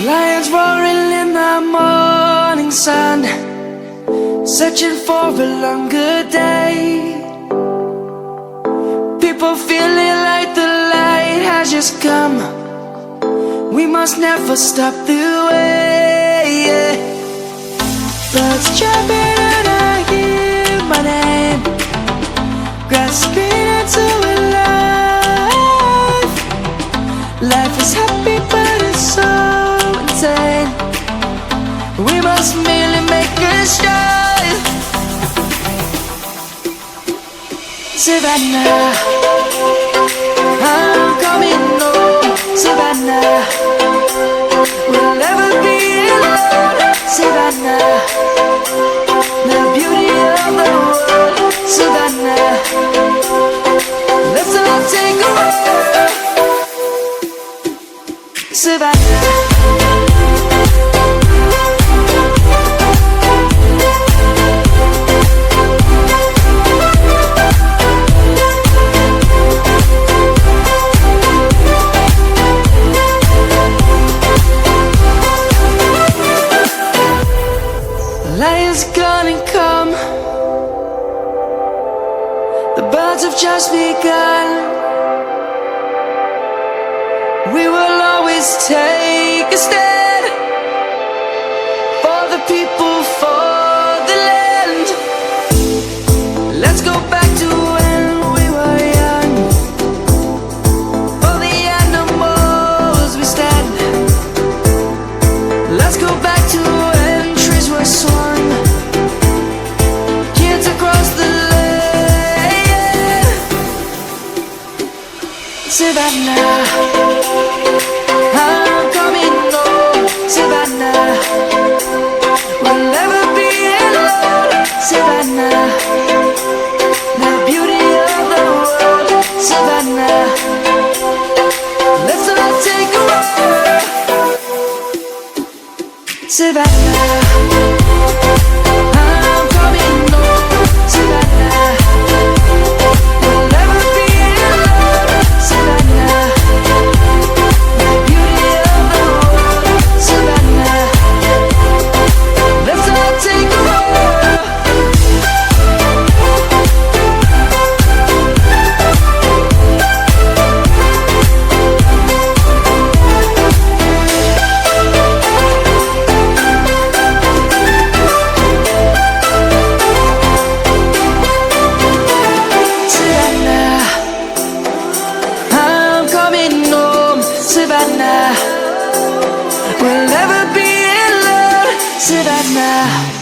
Lions roaring in the morning sun, searching for a longer day. People feeling like the light has just come. We must never stop the way. Birds chirping and I hear my name, grasping into a life. Life is happy but it's so insane. We must merely make a start. Savannah, I'm coming home. Savannah, we'll never be alone. Savannah, the beauty of the world. Savannah, let's all take a walk. Savannah. Lion's gonna come. The birds have just begun. We will always take a stand for the people, for the land. Let's go back to when we were young. For the animals we stand. Let's go back to when trees were swung, kids across the land. Savannah, I'm coming home. Savannah, we'll never be alone. Savannah, the beauty of the world. Savannah, let's all take a walk. Savannah, I'm coming home. Savannah, we'll never be alone. Savannah, the beauty of the world. Savannah, let's all take a walk. Savannah, I'm coming home. Savannah, we'll never be alone. Savannah.